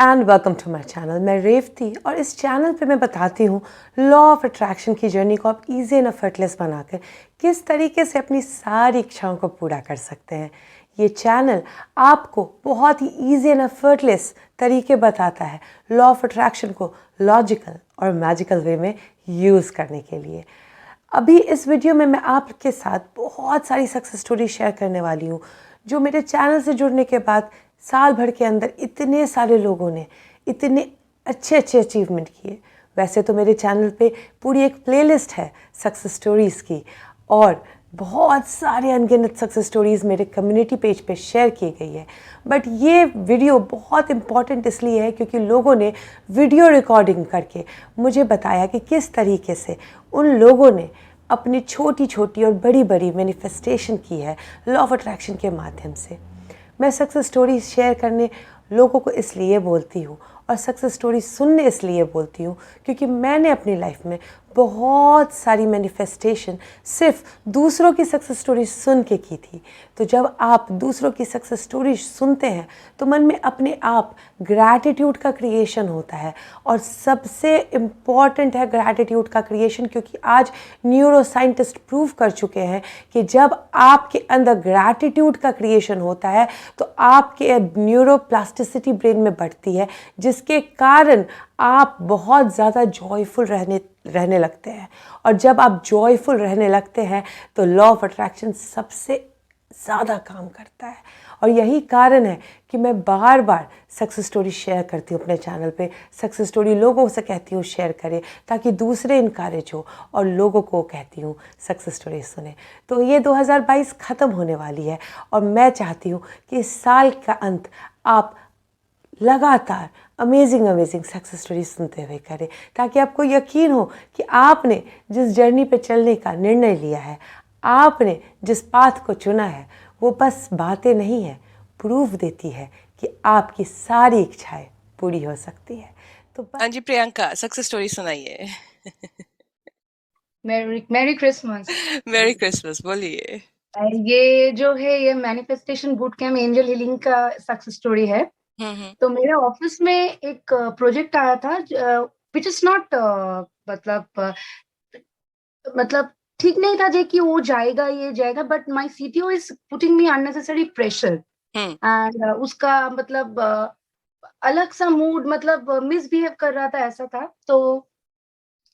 And welcome to my channel. मैं रेवती और इस चैनल पे मैं बताती हूँ लॉ ऑफ अट्रैक्शन की जर्नी को आप ईजी एंड एफर्टलेस बनाकर किस तरीके से अपनी सारी इच्छाओं को पूरा कर सकते हैं। ये चैनल आपको बहुत ही ईजी एंड एफर्टलेस तरीके बताता है लॉ ऑफ अट्रैक्शन को लॉजिकल और मैजिकल वे में यूज़ करने के लिए। अभी इस वीडियो में मैं आपके साथ बहुत सारी सक्सेस स्टोरी शेयर करने वाली हूँ जो मेरे चैनल से जुड़ने के बाद साल भर के अंदर इतने सारे लोगों ने इतने अच्छे अच्छे अचीवमेंट किए। वैसे तो मेरे चैनल पे पूरी एक प्लेलिस्ट है सक्सेस स्टोरीज़ की और बहुत सारे अनगिनत सक्सेस स्टोरीज़ मेरे कम्युनिटी पेज पे शेयर की गई है। बट ये वीडियो बहुत इम्पॉर्टेंट इसलिए है क्योंकि लोगों ने वीडियो रिकॉर्डिंग करके मुझे बताया कि किस तरीके से उन लोगों ने अपनी छोटी छोटी और बड़ी बड़ी मैनिफेस्टेशन की है लॉ ऑफ अट्रैक्शन के माध्यम से। मैं सक्सेस स्टोरी शेयर करने लोगों को इसलिए बोलती हूँ और सक्सेस स्टोरी सुनने इसलिए बोलती हूँ क्योंकि मैंने अपनी लाइफ में बहुत सारी मैनिफेस्टेशन सिर्फ दूसरों की सक्सेस स्टोरी सुन के की थी। तो जब आप दूसरों की सक्सेस स्टोरी सुनते हैं तो मन में अपने आप ग्रैटिट्यूड का क्रिएशन होता है और सबसे इम्पॉर्टेंट है ग्रैटिट्यूड का क्रिएशन, क्योंकि आज न्यूरो साइंटिस्ट प्रूव कर चुके हैं कि जब आपके अंदर ग्रैटिट्यूड का क्रिएशन होता है तो आपके न्यूरोप्लास्टिसिटी ब्रेन में बढ़ती है, जिसके कारण आप बहुत ज़्यादा जॉयफुल रहने लगते हैं। और जब आप जॉयफुल रहने लगते हैं तो लॉ ऑफ अट्रैक्शन सबसे ज़्यादा काम करता है। और यही कारण है कि मैं बार बार सक्सेस स्टोरी शेयर करती हूँ अपने चैनल पे। सक्सेस स्टोरी लोगों से कहती हूँ शेयर करें ताकि दूसरे इनकरेज हो और लोगों को कहती हूँ सक्सेस स्टोरी सुने। तो ये 2022 ख़त्म होने वाली है और मैं चाहती हूँ कि इस साल का अंत आप लगातार अमेजिंग सक्सेस स्टोरी सुनते हुए करें ताकि आपको यकीन हो कि आपने जिस जर्नी पे चलने का निर्णय लिया है, आपने जिस पाथ को चुना है, वो बस बातें नहीं है, प्रूफ देती है कि आपकी सारी इच्छाएं पूरी हो सकती है। तो हाँ जी प्रियंका, सक्सेस स्टोरी सुनाइए। Merry Christmas. मेरी क्रिसमस बोलिए। ये जो है ये manifestation boot camp angel healing का सक्सेस स्टोरी है। तो मेरे ऑफिस में एक प्रोजेक्ट आया था विच इज नॉट मतलब ठीक नहीं था जे कि वो जाएगा ये जाएगा, but my CTO is putting me unnecessary pressure and उसका मतलब अलग सा मूड मतलब मिसबिहेव कर रहा था, ऐसा था। तो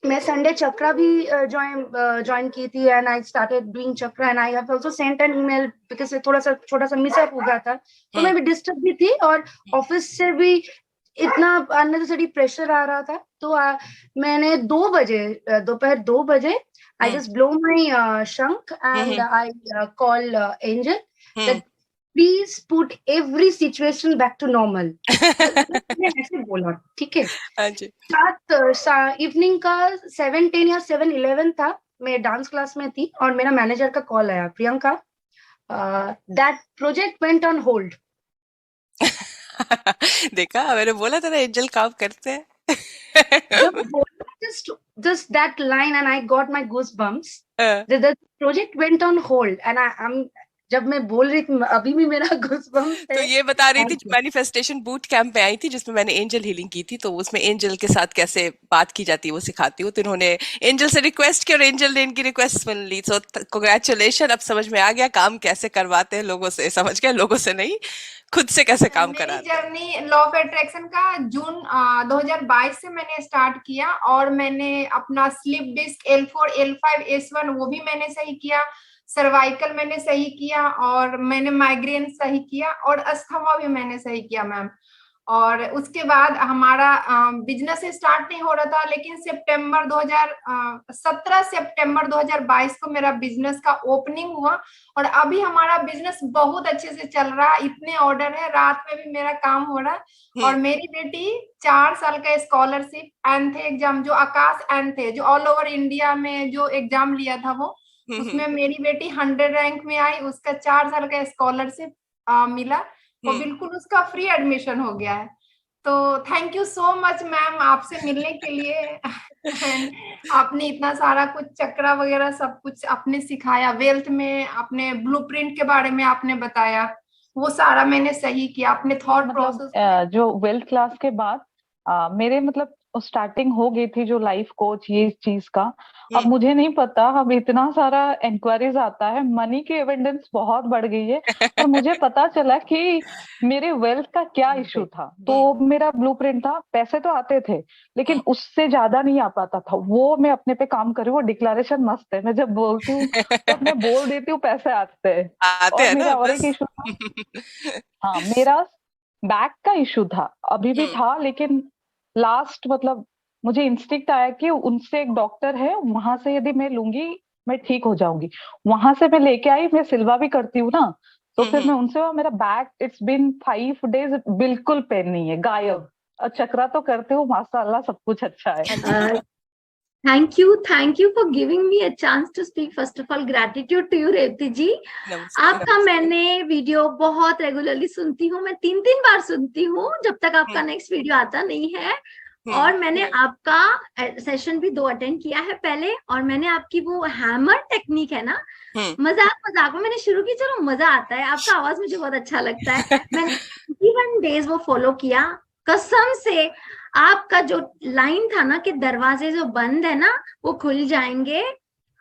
मैं संडे चक्रा भी ज्वाइन की थी and I started doing chakra and I have also sent an email because थोड़ा सा छोटा सा मिसअप हो गया था, तो मैं भी डिस्टर्ब भी थी और ऑफिस से भी इतना अननेसेसरी प्रेशर आ रहा था। तो मैंने 2 बजे दोपहर 2 बजे I just blow my shankh and I call angel that please put every situation back to normal. मैंने ऐसे बोला, ठीक है। हाँ जी। इवनिंग का 7:10 या 7:11 था, मैं डांस क्लास में थी और मेरा मैनेजर का कॉल आया, Priyanka that project went on hold. देखा, मैंने बोला था ना एंजल काम करते हैं। जब just that line and I got my goosebumps. The project went on hold and I'm जब मैं बोल रही थी अभी भी मेरा गूज़बम्प्स है। तो ये बता रही थी मैनिफेस्टेशन बूट कैंप में आई थी जिसमें मैंने एंजल हीलिंग की थी, तो उसमें एंजल के साथ कैसे बात की जाती है वो सिखाती हूँ। तो इन्होंने एंजल से रिक्वेस्ट की और एंजल ने इनकी रिक्वेस्ट सुन ली। सो कांग्रेचुलेशन, अब समझ में आ गया काम कैसे करवाते हैं लोगों से। समझ गए, लोगों से नहीं, खुद से कैसे काम कराते हैं। मेरी जर्नी लॉ ऑफ अट्रैक्शन का जून 2022 से मैंने स्टार्ट किया और मैंने अपना slip disc L4 L5 S1 वो भी मैंने सही किया, सर्वाइकल मैंने सही किया और मैंने माइग्रेन सही किया और अस्थमा भी मैंने सही किया मैम। और उसके बाद हमारा बिजनेस स्टार्ट नहीं हो रहा था, लेकिन 17 सितंबर 2022 को मेरा बिजनेस का ओपनिंग हुआ और अभी हमारा बिजनेस बहुत अच्छे से चल रहा है। इतने ऑर्डर है, रात में भी मेरा काम हो रहा है। और मेरी बेटी 4 साल का स्कॉलरशिप एंथे एग्जाम जो आकाश एंथे जो ऑल ओवर इंडिया में जो एग्जाम लिया था वो उसमें मेरी बेटी 100 रैंक में आई, उसका 4 साल का स्कॉलरशिप मिला, वो बिल्कुल उसका फ्री एडमिशन हो गया है। तो thank you so much ma'am आपसे मिलने के लिए। आपने इतना सारा कुछ चक्रा वगैरह सब कुछ आपने सिखाया, वेल्थ में आपने ब्लूप्रिंट के बारे में आपने बताया, वो सारा मैंने सही किया अपने थॉट मतलब प्रोसेस। जो 12th क्लास के बाद मेरे मतलब स्टार्टिंग हो गई थी जो लाइफ कोच ये चीज का। अब मुझे नहीं पता, अब इतना सारा इंक्वायरीज आता है, मनी की एविडेंस बहुत बढ़ गई है। और मुझे पता चला कि मेरे वेल्थ का क्या इशू था। तो मेरा ब्लूप्रिंट था, पैसे तो आते थे लेकिन उससे ज्यादा नहीं आ पाता था। वो मैं अपने पे काम कर रही हूँ। वो डिक्लेरेशन मस्त है, मैं जब बोलती हूँ तो मैं बोल देती हूँ पैसे आते हैं। आते और हैं ना मेरा और एक बस। इशू था, हाँ मेरा बैक का इशू था, अभी भी था, लेकिन लास्ट मतलब मुझे इंस्टिंक्ट आया कि उनसे एक डॉक्टर है, वहां से यदि मैं लूंगी मैं ठीक हो जाऊंगी। वहां से मैं लेके आई, मैं सिल्वा भी करती हूँ ना, तो फिर मैं उनसे, और मेरा बैक इट्स बिन 5 days बिल्कुल पेन नहीं है, गायब। और चक्रा तो करते हो माशाल्लाह, सब कुछ अच्छा है। Thank you for giving me a chance to speak. First of all gratitude to you Revathi ji. आपका मैंने वीडियो बहुत रेगुलरली सुनती हूँ, मैं 3 बार सुनती हूँ जब तक आपका नेक्स्ट वीडियो आता नहीं है। और मैंने आपका सेशन भी 2 अटेंड किया है पहले, और मैंने आपकी वो हैमर टेक्निक है ना, मजाक में मैंने शुरू की, चलो मजा आता है, आपका आवाज मुझे बहुत अच्छा लगता है। मैंने 21 days वो फॉलो किया, कसम से। आपका जो लाइन था ना कि दरवाजे जो बंद है ना वो खुल जाएंगे,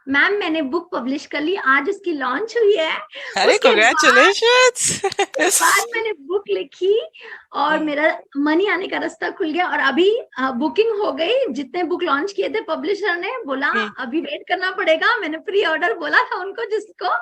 मैम मैंने बुक पब्लिश कर ली, आज उसकी लॉन्च हुई है। अरे कांग्रेचुलेशंस। बाद मैंने बुक लिखी और मेरा मनी आने का रास्ता खुल गया। और अभी बुकिंग हो गई, जितने बुक लॉन्च किए थे पब्लिशर ने बोला अभी वेट करना पड़ेगा, मैंने प्री ऑर्डर बोला था उनको जिसको।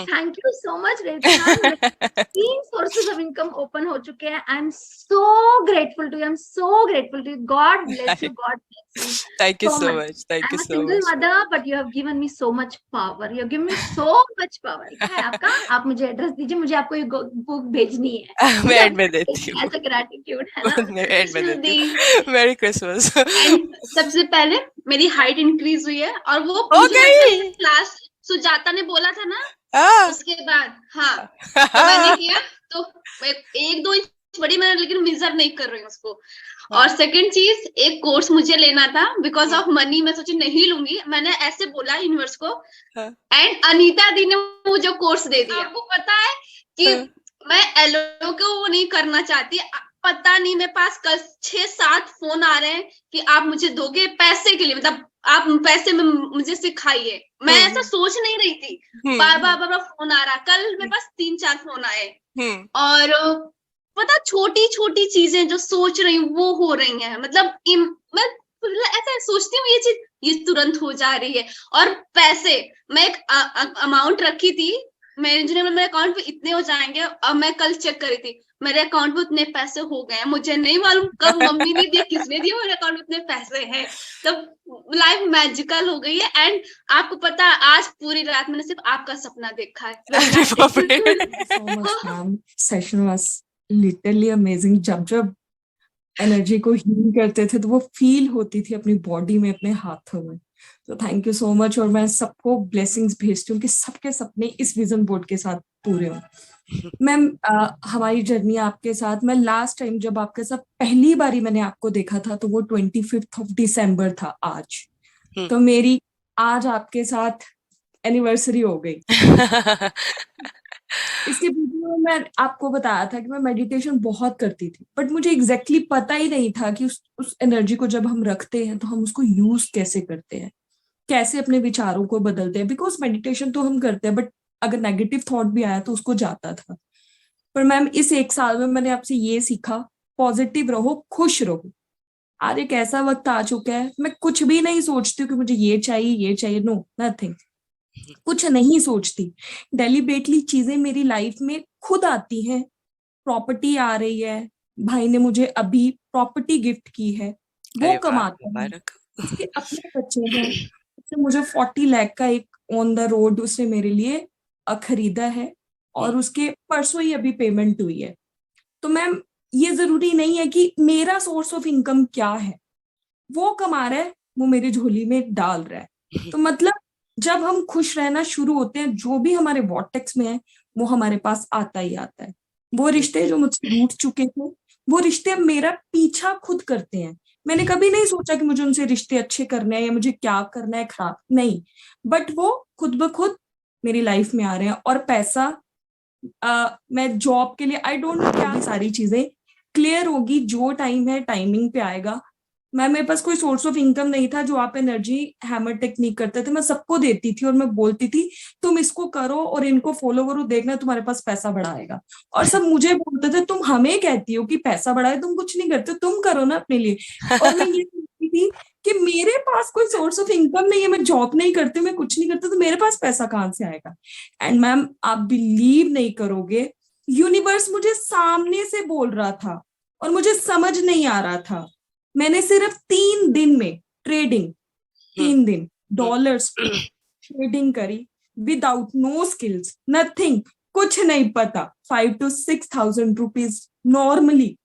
Thank you so much Revati ma'am. 3 sources of income open हो चुके हैं। I am so grateful to you, I am so grateful to you. God bless you, God bless you. Thank you so much. Thank you I'm a so single much. mother, but you have given me so much power. You have given me so much power. क्या है आपका? आप मुझे address दीजिए, मुझे आपको ये book भेजनी है। मैं एड में देती हूँ। ऐसा ग्रैटिट्यूड है ना। मैं एड में देती हूँ। मेरी क्रिसमस। एंड सबसे पहले मेरी हाइट इंक्रीज हुई है, और वो हो मुझे गई? लास्ट सुजाता ने बोला था ना, उसके बाद हाँ तो मैंने किया, तो 1-2 इंच बड़ी मैं, लेकिन मेजर नहीं कर रही हूँ उसको। और सेकंड चीज, एक कोर्स मुझे लेना था, बिकॉज ऑफ मनी मैं सोची नहीं लूंगी, मैंने ऐसे बोला यूनिवर्स को, एंड अनीता दी ने मुझे कोर्स दे दिया। आपको पता है कि मैं एलो को वो नहीं करना चाहती, पता नहीं मेरे पास कल 6-7 फोन आ रहे हैं कि आप मुझे दोगे पैसे के लिए, मतलब आप पैसे में मुझे सिखाइए। मैं ऐसा सोच नहीं रही थी, बार बार फोन आ रहा। कल मेरे पास 3-4 फोन आए, और पता छोटी छोटी चीजें जो सोच रही हूँ वो हो रही हैं। मतलब मैं ऐसा सोचती हूँ ये चीज ये तुरंत हो जा रही है। और पैसे, मैं एक अमाउंट रखी थी, मेरे अकाउंट पे इतने हो जाएंगे, और मैं कल चेक करी थी मेरे अकाउंट में उतने पैसे हो गए। मुझे नहीं मालूम कब मम्मी ने दिया, किसने दिया, मेरे अकाउंट में इतने पैसे हैं। तब लाइफ मैजिकल हो गई है। एंड आपको पता है आज पूरी रात मैंने सिर्फ आपका सपना देखा है। Session was literally amazing. जब एनर्जी को हील करते थे तो वो फील होती थी अपनी बॉडी में, अपने हाथों में। तो थैंक यू सो मच। और मैं सबको ब्लेसिंग्स भेजती हूँ कि सबके सपने इस विजन बोर्ड के साथ पूरे हों। मैम हमारी जर्नी आपके साथ, मैं लास्ट टाइम जब आपके साथ पहली बारी मैंने आपको देखा था तो वो 25 दिसंबर था आज। तो मेरी आज आपके साथ एनिवर्सरी हो गई। इसके वीडियो में मैं आपको बताया था कि मैं मेडिटेशन बहुत करती थी, बट मुझे एग्जैक्टली पता ही नहीं था कि उस एनर्जी को जब हम रखते हैं तो हम उसको यूज कैसे करते हैं, कैसे अपने विचारों को बदलते हैं। बिकॉज मेडिटेशन तो हम करते हैं, बट अगर नेगेटिव थॉट भी आया तो उसको जाता था। पर मैम इस 1 साल में मैंने आपसे ये सीखा, पॉजिटिव रहो, खुश रहो। आज एक ऐसा वक्त आ चुका है, मैं कुछ भी नहीं सोचती हूँ कि मुझे ये चाहिए, नो नथिंग, कुछ नहीं सोचती। डेलिबरेटली चीजें मेरी लाइफ में खुद आती हैं। प्रॉपर्टी आ रही है, भाई ने मुझे अभी प्रॉपर्टी गिफ्ट की है, वो कमाता है, उसके अपने बच्चे हैं। उसने मुझे 40 लाख का एक ऑन द रोड उसने मेरे लिए खरीदा है, और उसके परसों ही अभी पेमेंट हुई है। तो मैम ये जरूरी नहीं है कि मेरा सोर्स ऑफ इनकम क्या है, वो कमा रहा है, वो मेरी झोली में डाल रहा है। तो मतलब जब हम खुश रहना शुरू होते हैं, जो भी हमारे वॉर्टेक्स में है वो हमारे पास आता ही आता है। वो रिश्ते जो मुझसे रूठ चुके थे, वो रिश्ते अब मेरा पीछा खुद करते हैं। मैंने कभी नहीं सोचा कि मुझे उनसे रिश्ते अच्छे करने हैं या मुझे क्या करना है खराब, नहीं, बट वो खुद ब खुद मेरी लाइफ में आ रहे हैं। और पैसा मैं जॉब के लिए आई डोंट नो क्या, सारी चीजें क्लियर होगी, जो टाइम है टाइमिंग पे आएगा। मेरे पास कोई सोर्स ऑफ इनकम नहीं था। जो आप एनर्जी हैमर टेक्निक करते थे, मैं सबको देती थी और मैं बोलती थी तुम इसको करो और इनको फॉलो करो, देखना तुम्हारे पास पैसा बढ़ाएगा। और सब मुझे बोलते थे तुम हमें कहती हो कि पैसा बढ़ाए, तुम कुछ नहीं करते, तुम करो ना अपने लिए। और मैं ये बोलती थी कि मेरे पास कोई सोर्स ऑफ इनकम नहीं है, मैं जॉब नहीं करती, मैं कुछ नहीं करती, तो मेरे पास पैसा कहाँ से आएगा। एंड मैम आप बिलीव नहीं करोगे, यूनिवर्स मुझे सामने से बोल रहा था और मुझे समझ नहीं आ रहा था। मैंने सिर्फ 3 दिन में ट्रेडिंग, 3 दिन डॉलर्स ट्रेडिंग करी विदाउट नो स्किल्स, नथिंग, कुछ नहीं पता। 5 to 6,000 रुपीज नॉर्मली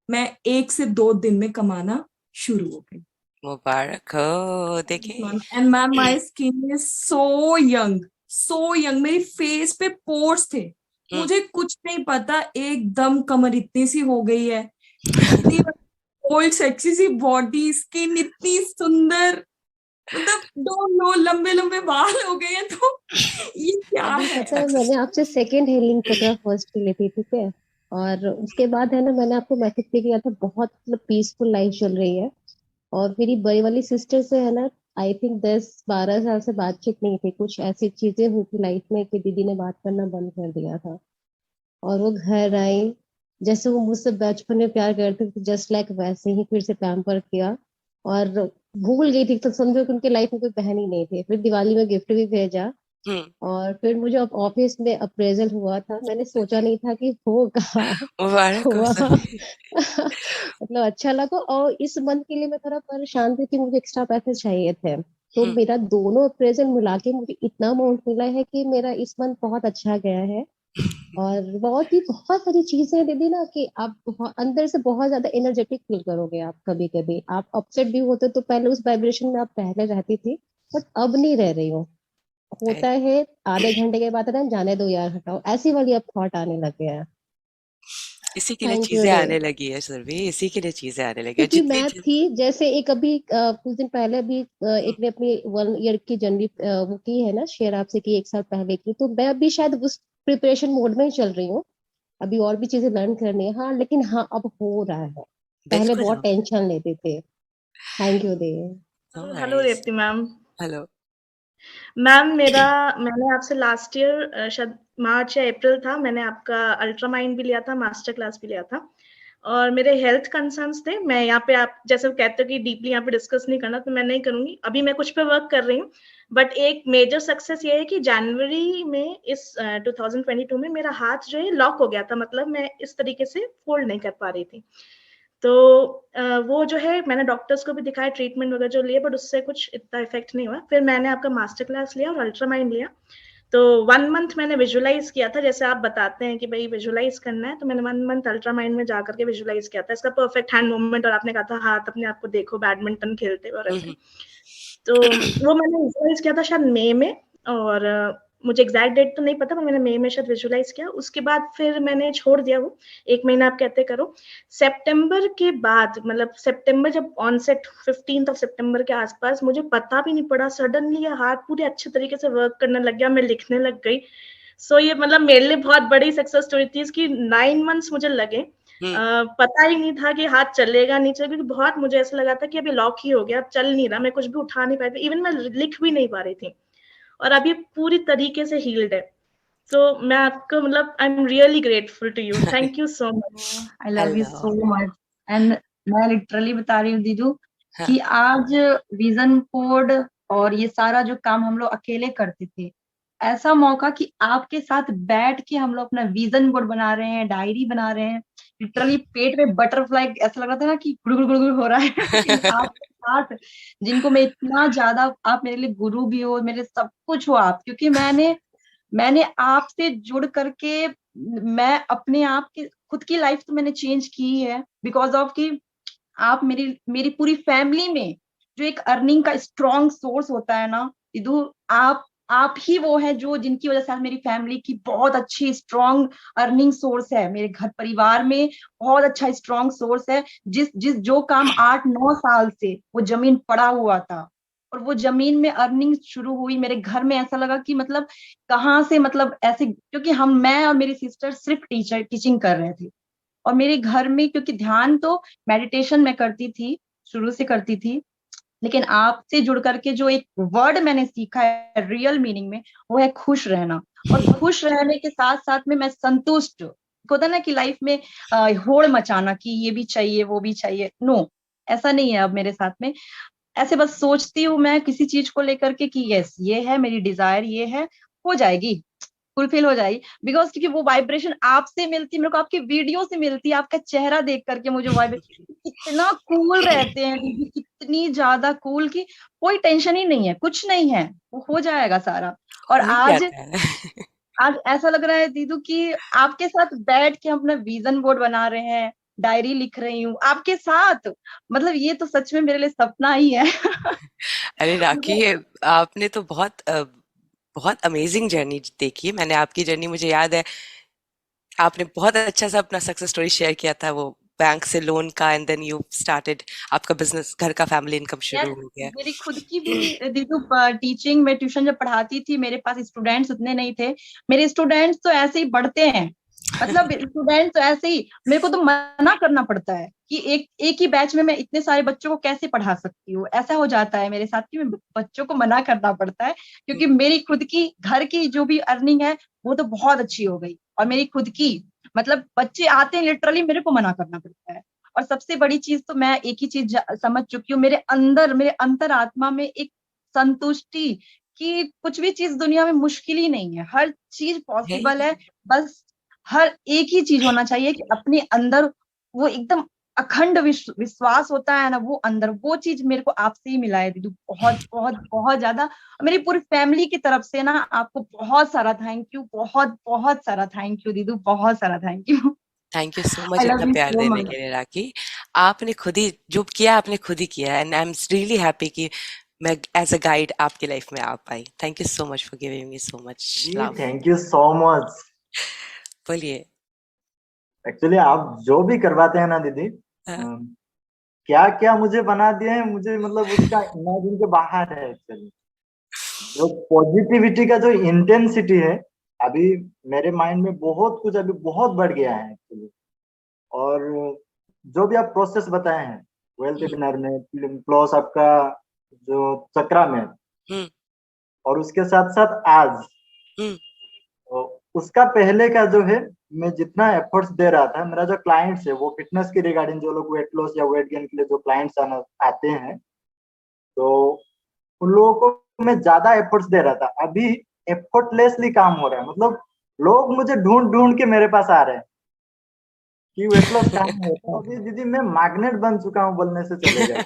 मैं 1 से 2 दिन में कमाना शुरू हो गई। मुबारक हो। देखिए, and ma'am my skin is so young, so young. मेरी फेस पे पोर्स थे, मुझे कुछ नहीं पता, एकदम कमर इतनी सी हो गई है, इतनी ओल्ड सेक्सी सी बॉडी, स्किन इतनी सुंदर, मतलब डोंट नो, लंबे लंबे बाल हो गए हैं। तो ये क्या है? पता है, मैंने आपसे सेकंड हीलिंग पकड़ा, फर्स्ट के लिए थी, ठीक है। और उसके बाद है ना, मैंने आपको मैसेज पे किया था, बहुत मतलब पीसफुल लाइफ चल रही है। और मेरी बड़ी वाली सिस्टर से है ना, आई थिंक 10-12 साल से बातचीत नहीं थी। कुछ ऐसी चीजें हुई थी लाइफ में कि दीदी ने बात करना बंद कर दिया था। और वो घर आई, जैसे वो मुझसे बचपन में प्यार करते थे, जस्ट लाइक वैसे ही फिर से पैम्पर किया। और भूल गई थी, तो समझो कि उनके लाइफ में कोई बहन ही नहीं थी। फिर दिवाली में गिफ्ट भी भेजा। और फिर मुझे ऑफिस में अप्रेजल हुआ था, मैंने सोचा नहीं था कि होगा। मुबारक हो हुआ। सभी। मतलब अच्छा लगा। और इस मंथ के लिए मैं थोड़ा परेशान थी कि मुझे एक्स्ट्रा पैसे चाहिए थे, तो मेरा दोनों अप्रेजल मिला के मुझे इतना अमाउंट मिला है कि मेरा इस मंथ बहुत अच्छा गया है। और बहुत सारी चीजें हैं दीदी ना, कि आप अंदर से बहुत ज्यादा एनर्जेटिक फील करोगे। आप कभी कभी आप अपसेट भी होते, तो पहले उस वाइब्रेशन में आप पहले रहती थी, बट अब नहीं रह रही हो। होता है आधे घंटे के बाद ना, जाने दो यार, हटाओ, ऐसी वाली अब थॉट आने लगे हैं। इसी के लिए थैंक यू चीजें दे। आने लगी है सुरभि, इसी के लिए चीजें आने लगी है। क्योंकि जितनी मैं थी जैसे एक अभी कुछ दिन पहले अभी एक ने अपनी 1 ईयर की जर्नी वो की है ना, शेयर आपसे की 1 साल पहले की, तो मैं अभी शायद उस प्रिपरेशन मोड में ही चल रही हूँ। अभी और भी चीजें लर्न करनी है, हाँ, लेकिन हाँ अब हो रहा है। पहले बिल्कुल बहुत हो। टेंशन लेते थे। थैंक यू दे। हेलो रेप्ती मैम। हेलो मैम मैंने आपसे लास्ट ईयर शायद मार्च या अप्रैल था, मैंने आपका अल्ट्रामाइंड भी लिया था, मास्टर क्लास भी लिया था। और मेरे हेल्थ कंसर्न्स थे। मैं यहाँ पे, आप जैसे कहते हो कि डीपली यहाँ पे डिस्कस नहीं करना, तो मैं नहीं करूंगी। अभी मैं कुछ पे वर्क कर रही हूँ, बट एक मेजर सक्सेस ये है कि जनवरी में इस 2022 में मेरा हाथ जो है लॉक हो गया था, मतलब मैं इस तरीके से फोल्ड नहीं कर पा रही थी। तो वो जो है, मैंने डॉक्टर्स को भी दिखाया, ट्रीटमेंट वगैरह जो लिए, बट उससे कुछ इतना इफेक्ट नहीं हुआ। फिर मैंने आपका मास्टर क्लास लिया और अल्ट्रामाइंड लिया। तो 1 मंथ मैंने विजुअलाइज किया था, जैसे आप बताते हैं कि भाई विजुअलाइज करना है, तो मैंने 1 मंथ अल्ट्रामाइंड में जाकर के विजुअलाइज किया था इसका परफेक्ट हैंड मूवमेंट। और आपने कहा था हाथ अपने आप को देखो बैडमिंटन खेलते हुए और ऐसे। तो वो मैंने विजुअलाइज किया था शायद मई में, और मुझे एग्जैक्ट डेट तो नहीं पता, पर मैंने मई में शायद विजुअलाइज किया। उसके बाद फिर मैंने छोड़ दिया वो, 1 महीना आप कहते करो। सितंबर के बाद, मतलब सितंबर जब ऑनसेट 15 सितंबर के आसपास, मुझे पता भी नहीं पड़ा, सडनली ये हाथ पूरे अच्छे तरीके से वर्क करने लग गया, मैं लिखने लग गई। सो ये मतलब मेरे लिए बहुत बड़ी सक्सेस स्टोरी थी। इसकी 9 मंथ्स मुझे लगे, पता ही नहीं था कि हाथ चलेगा नहीं चलेगा, क्योंकि बहुत मुझे ऐसा लगा था कि अभी लॉक ही हो गया, अब चल नहीं रहा, मैं कुछ भी उठा नहीं पाई, इवन मैं लिख भी नहीं पा रही थी। और अभी पूरी तरीके से हील्ड है। तो मैं आपको, मतलब I am really grateful to you, thank you so much. I love you so much. And मैं लिटरली बता रही हूँ दीदू कि आज विजन बोर्ड और ये सारा जो काम हम लोग अकेले करते थे, ऐसा मौका कि आपके साथ बैठ के हम लोग अपना विजन बोर्ड बना रहे हैं, डायरी बना रहे हैं, लिटरली पेट में बटरफ्लाई ऐसा लग रहा था ना कि गुड़ गुड़ हो रहा है। आपके साथ, जिनको मैं इतना ज्यादा, आप मेरे लिए गुरु भी हो, मेरे सब कुछ हो आप, क्योंकि मैंने आपसे जुड़ करके मैं अपने आप के खुद की लाइफ तो मैंने चेंज की है, बिकॉज ऑफ कि आप मेरी पूरी फैमिली में जो एक अर्निंग का स्ट्रॉन्ग सोर्स होता है ना दीदू, आप ही वो है जो, जिनकी वजह से आज मेरी फैमिली की बहुत अच्छी स्ट्रॉन्ग अर्निंग सोर्स है, मेरे घर परिवार में बहुत अच्छा स्ट्रॉन्ग सोर्स है। जो काम 8-9 साल से वो जमीन पड़ा हुआ था, और वो जमीन में अर्निंग शुरू हुई। मेरे घर में ऐसा लगा कि मतलब कहाँ से, मतलब ऐसे, क्योंकि मैं और मेरी सिस्टर सिर्फ टीचिंग कर रहे थे, और मेरे घर में क्योंकि ध्यान तो मेडिटेशन में करती थी, शुरू से करती थी, लेकिन आपसे जुड़ करके जो एक वर्ड मैंने सीखा है रियल मीनिंग में, वो है खुश रहना। और खुश रहने के साथ साथ में मैं संतुष्ट, होता ना कि लाइफ में होड़ मचाना कि ये भी चाहिए वो भी चाहिए, नो, ऐसा नहीं है अब मेरे साथ में। ऐसे बस सोचती हूँ मैं किसी चीज को लेकर के कि यस ये है मेरी डिजायर, ये है, हो जाएगी, फुलफिल हो जाएगी, बिकॉज क्योंकि वो वाइब्रेशन आपसे मिलती है मेरे को, आपकी वीडियो से मिलती है, आपका चेहरा देख करके मुझे वाइब्रेशन, इतना कूल रहते हैं दीदी, इतनी ज्यादा कूल कि कोई टेंशन ही नहीं है, कुछ नहीं है, वो हो जाएगा सारा। और हो ही आज जाता है। आज ऐसा लग रहा है दीदू कि आपके साथ बैठ के हम अपना विजन बोर्ड बना रहे हैं, डायरी लिख रही हूँ आपके साथ, मतलब ये तो सच में मेरे लिए सपना ही है। अरे राखी, आपने तो बहुत अमेजिंग जर्नी देखी है। मैंने आपकी जर्नी, मुझे याद है आपने बहुत अच्छा सा अपना सक्सेस स्टोरी शेयर किया था, वो बैंक से लोन का, एंड देन यू स्टार्टेड आपका बिजनेस, घर का फैमिली इनकम यार शुरू हो गया। मेरी खुद की भी दीदू टीचिंग में, ट्यूशन जब पढ़ाती थी, मेरे पास स्टूडेंट्स उतने नहीं थे, मेरे स्टूडेंट्स तो ऐसे ही बढ़ते हैं, मतलब स्टूडेंट तो ऐसे ही, मेरे को तो मना करना पड़ता है कि एक ही बैच में मैं इतने सारे बच्चों को कैसे पढ़ा सकती हूँ, ऐसा हो जाता है मेरे साथ कि मैं बच्चों को मना करना पड़ता है, क्योंकि मेरी खुद की घर की जो भी अर्निंग है वो तो बहुत अच्छी हो गई, और मेरी खुद की, मतलब बच्चे आते हैं लिटरली मेरे को मना करना पड़ता है। और सबसे बड़ी चीज तो मैं एक ही चीज समझ चुकी हूँ, मेरे अंदर, मेरे अंतर आत्मा में एक संतुष्टि कि कुछ भी चीज दुनिया में मुश्किल ही नहीं है, हर चीज पॉसिबल है। बस हर एक ही चीज होना चाहिए कि अपने अंदर वो एकदम अखंड विश्वास होता है ना, वो अंदर, वो चीज मेरे को आपसे ही मिला है दीदू, बहुत बहुत बहुत ज्यादा। मेरी पूरी फैमिली की तरफ से ना आपको बहुत सारा थैंक यू, बहुत बहुत सारा थैंक यू दीदू, बहुत सारा thank you. Thank you so I much love इतना यू प्यार सो देने मच। के लिए राखी। आपने खुद ही जो किया, आपने खुद ही किया, and I am really happy कि मैं एज अ गाइड आपकी लाइफ में आ पाई। Thank you so much for giving me so much जी love. Thank you so much. बोलिए। एक्चुअली आप जो भी करवाते हैं ना दीदी, हाँ। क्या क्या मुझे बना दिए हैं, मुझे मतलब उसका इमेजिन के बाहर है। एक्चुअली जो पॉजिटिविटी का जो इंटेंसिटी है अभी मेरे माइंड में बहुत कुछ अभी बहुत बढ़ गया है एक्चुअली। और जो भी आप प्रोसेस बताए हैं वेल्थ वेबिनार में, प्लस आपका जो चक्रा में, और उसके साथ साथ आज, तो उसका पहले का जो है, मैं जितना एफर्ट्स दे रहा था, मेरा जो क्लाइंट्स है वो फिटनेस के रिगार्डिंग, जो लोग वेट लॉस या वेट गेन के लिए जो क्लाइंट्स आते हैं, तो उन लोगों को मैं ज्यादा एफर्ट्स दे रहा था। अभी एफर्टलेसली काम हो रहा है, मतलब लोग मुझे ढूंढ ढूंढ के मेरे पास आ रहे हैं कि वेट लॉस काम होता है। अभी दीदी मैं मैग्नेट बन चुका हूँ बोलने से चलेगा।